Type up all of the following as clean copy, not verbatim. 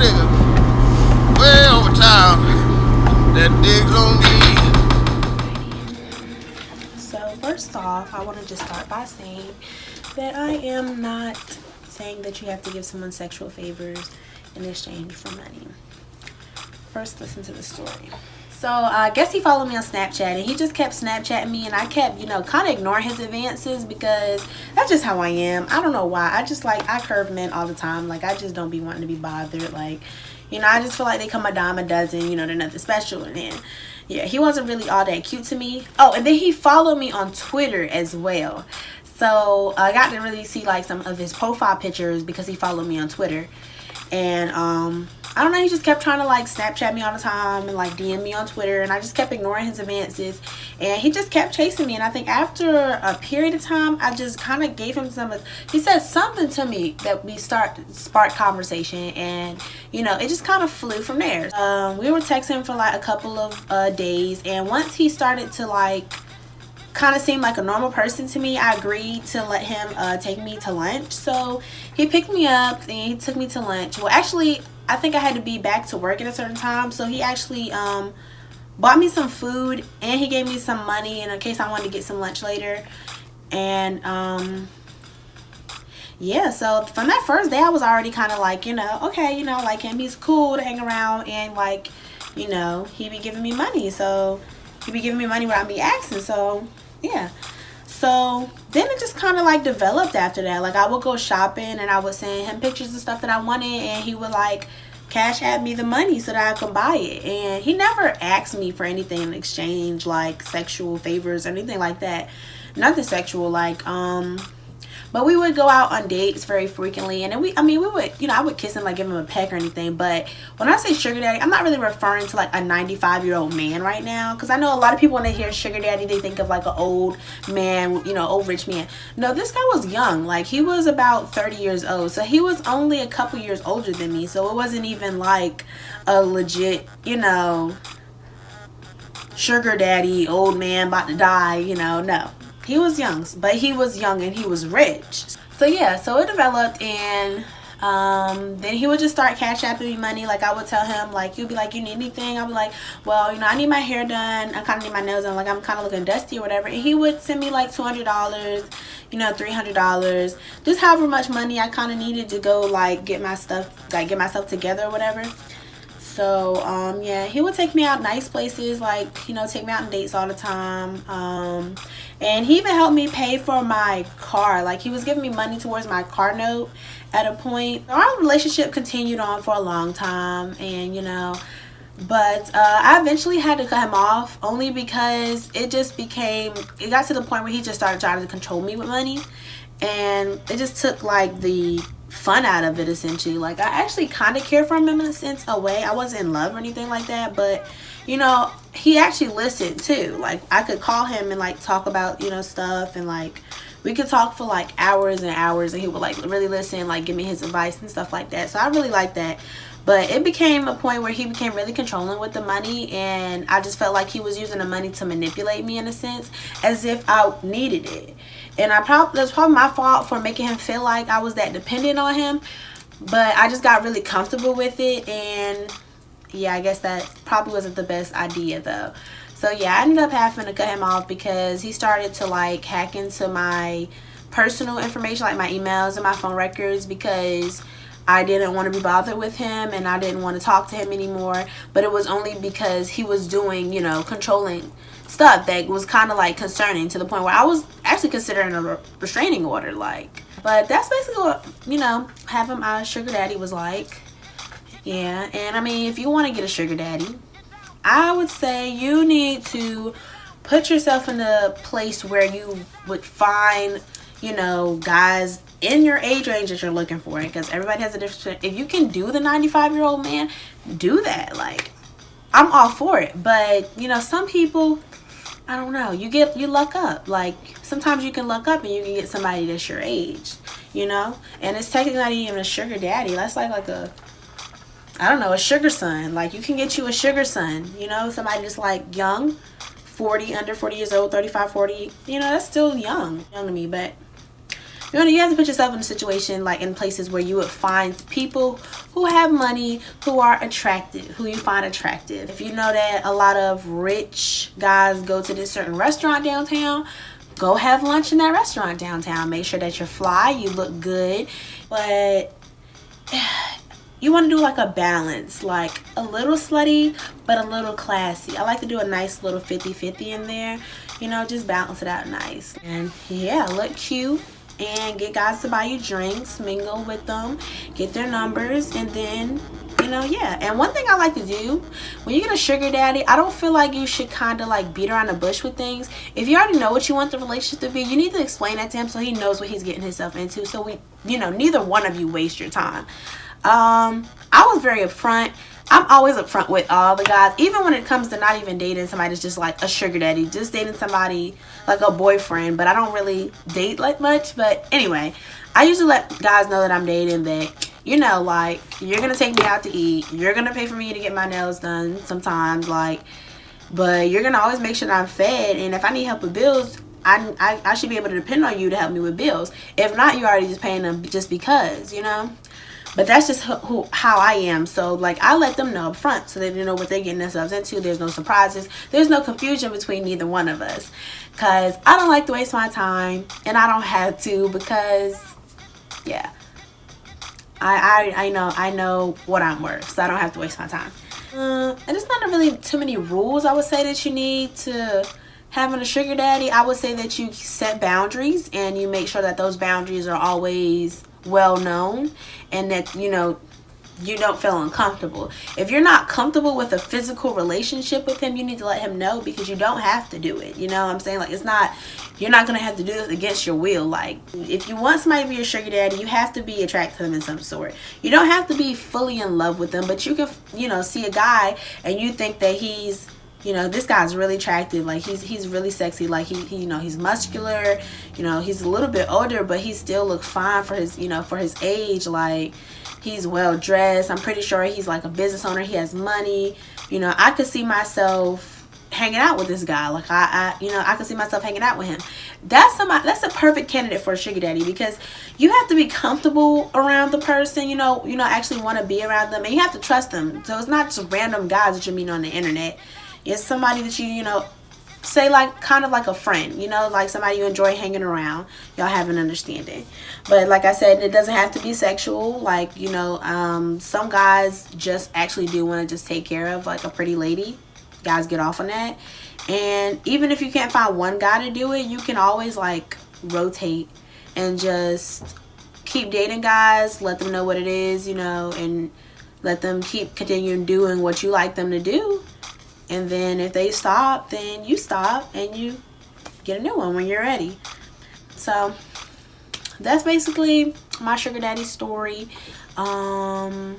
nigga way over town that digs on me. So first off, I want to just start by saying that I am not saying that you have to give someone sexual favors in exchange for money. First, listen to the story. So I guess he followed me on Snapchat, and he just kept Snapchatting me, and I kept, kind of ignoring his advances because that's just how I am. I don't know why. I curve men all the time. Like, I just don't be wanting to be bothered. Like, I just feel like they come a dime a dozen. They're nothing special. And then, yeah, he wasn't really all that cute to me. Oh, and then he followed me on Twitter as well. So I got to really see like some of his profile pictures because he followed me on Twitter. And I don't know, he just kept trying to like Snapchat me all the time and like DM me on Twitter, and I just kept ignoring his advances, and he just kept chasing me. And I think after a period of time, I just kind of gave him he said something to me that we sparked conversation, and it just kind of flew from there. We were texting for like a couple of days, and once he started to like kind of seemed like a normal person to me, I agreed to let him take me to lunch. So he picked me up and he took me to lunch. Well, actually, I think I had to be back to work at a certain time, so he actually bought me some food, and he gave me some money in case I wanted to get some lunch later. And yeah, so from that first day I was already kind of like, okay, I like him, he's cool to hang around, and like, he be giving me money, so he be giving me money without me asking. So yeah, so then it just kind of like developed after that. Like, I would go shopping, and I would send him pictures of stuff that I wanted, and he would like cash app me the money so that I could buy it. And he never asked me for anything in exchange, like sexual favors or anything like that. Nothing sexual, like but we would go out on dates very frequently, and then we would, I would kiss him, like give him a peck or anything. But when I say sugar daddy, I'm not really referring to like a 95-year-old man right now, because I know a lot of people when they hear sugar daddy, they think of like an old man, old rich man. No, this guy was young. Like, he was about 30 years old, so he was only a couple years older than me, so it wasn't even like a legit, sugar daddy, old man about to die, no. He was young, but he was young and he was rich. So yeah, so it developed, and then he would just start cash apping me money. Like, I would tell him, like, he'd be like, you need anything? I'd be like, well, I need my hair done, I kind of need my nails done, like, I'm kind of looking dusty or whatever. And he would send me like $200, $300, just however much money I kind of needed to go like get myself together or whatever. So yeah, he would take me out nice places, like, take me out on dates all the time. And he even helped me pay for my car. Like, he was giving me money towards my car note at a point. Our relationship continued on for a long time, and but I eventually had to cut him off, only because it got to the point where he just started trying to control me with money, and it just took like the fun out of it, essentially. Like, I actually kind of cared for him in a sense, a way. I wasn't in love or anything like that, but he actually listened too. Like, I could call him and like talk about stuff, and like we could talk for like hours and hours, and he would like really listen, like give me his advice and stuff like that. So I really liked that. But it became a point where he became really controlling with the money, and I just felt like he was using the money to manipulate me in a sense, as if I needed it. And that's probably my fault for making him feel like I was that dependent on him. But I just got really comfortable with it, and yeah, I guess that probably wasn't the best idea though. So yeah, I ended up having to cut him off because he started to like hack into my personal information, like my emails and my phone records, because I didn't want to be bothered with him, and I didn't want to talk to him anymore. But it was only because he was doing, controlling stuff that was kind of like concerning, to the point where I was actually considering a restraining order. Like, but that's basically what, having my sugar daddy was like. Yeah, and if you want to get a sugar daddy, I would say you need to put yourself in a place where you would find, guys in your age range that you're looking for, because everybody has a different. If you can do the 95-year-old man, do that. Like, I'm all for it. But some people, I don't know, you luck up. Like, sometimes you can luck up and you can get somebody that's your age, and it's technically not even a sugar daddy. That's like a, I don't know, a sugar son. Like, you can get you a sugar son, somebody that's like young, 40, under 40 years old, 35, 40, that's still young to me. But You have to put yourself in a situation, like in places where you would find people who have money, who are attractive, who you find attractive. If you know that a lot of rich guys go to this certain restaurant downtown, go have lunch in that restaurant downtown. Make sure that you're fly, you look good, but you want to do like a balance, like a little slutty but a little classy. I like to do a nice little 50-50 in there, you know, just balance it out nice. And yeah, look cute and get guys to buy you drinks, mingle with them, get their numbers, and then, you know, yeah. And one thing I like to do when you get a sugar daddy, I don't feel like you should kind of like beat around the bush with things. If you already know what you want the relationship to be, you need to explain that to him so he knows what he's getting himself into, so we, you know, neither one of you waste your time. I was very upfront. I'm always upfront with all the guys, even when it comes to not even dating somebody that's just like a sugar daddy, just dating somebody like a boyfriend. But I don't really date like much. But anyway, I usually let guys know that I'm dating, that, you know, like, you're gonna take me out to eat, you're gonna pay for me to get my nails done sometimes, like, but you're gonna always make sure that I'm fed, and if I need help with bills, I should be able to depend on you to help me with bills. If not, you're already just paying them just because, you know. But that's just how I am. So, like, I let them know up front so they know what they're getting themselves into. There's no surprises. There's no confusion between neither one of us. Because I don't like to waste my time. And I don't have to, because, yeah. I know what I'm worth. So I don't have to waste my time. And it's not really too many rules I would say that you need to having a sugar daddy. I would say that you set boundaries and you make sure that those boundaries are always well known, and that, you know, you don't feel uncomfortable. If you're not comfortable with a physical relationship with him, you need to let him know, because you don't have to do it. You know what I'm saying? Like, it's not, you're not gonna have to do this against your will. Like, if you want somebody to be your sugar daddy, you have to be attracted to them in some sort. You don't have to be fully in love with them, but you can, you know, see a guy and you think that he's, you know, this guy's really attractive, like he's really sexy, like he you know, he's muscular, you know, he's a little bit older, but he still looks fine for his, you know, for his age, like he's well dressed. I'm pretty sure he's like a business owner, he has money, you know. I could see myself hanging out with this guy, like you know, I could see myself hanging out with him. That's a perfect candidate for a sugar daddy, because you have to be comfortable around the person, you know, actually want to be around them, and you have to trust them. So it's not just random guys that you're meeting on the internet. It's somebody that you know, say like kind of like a friend, you know, like somebody you enjoy hanging around. Y'all have an understanding. But like I said, it doesn't have to be sexual. Like, you know, some guys just actually do want to just take care of like a pretty lady. Guys get off on that. And even if you can't find one guy to do it, you can always like rotate and just keep dating guys, let them know what it is, you know, and let them keep continuing doing what you like them to do. And then if they stop, then you stop and you get a new one when you're ready. So that's basically my sugar daddy story. Y'all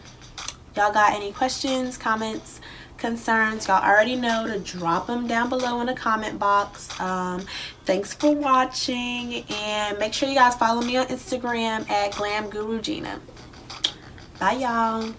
got any questions, comments, concerns? Y'all already know to drop them down below in the comment box. Thanks for watching, and make sure you guys follow me on Instagram at GlamGuruGina. Bye, y'all.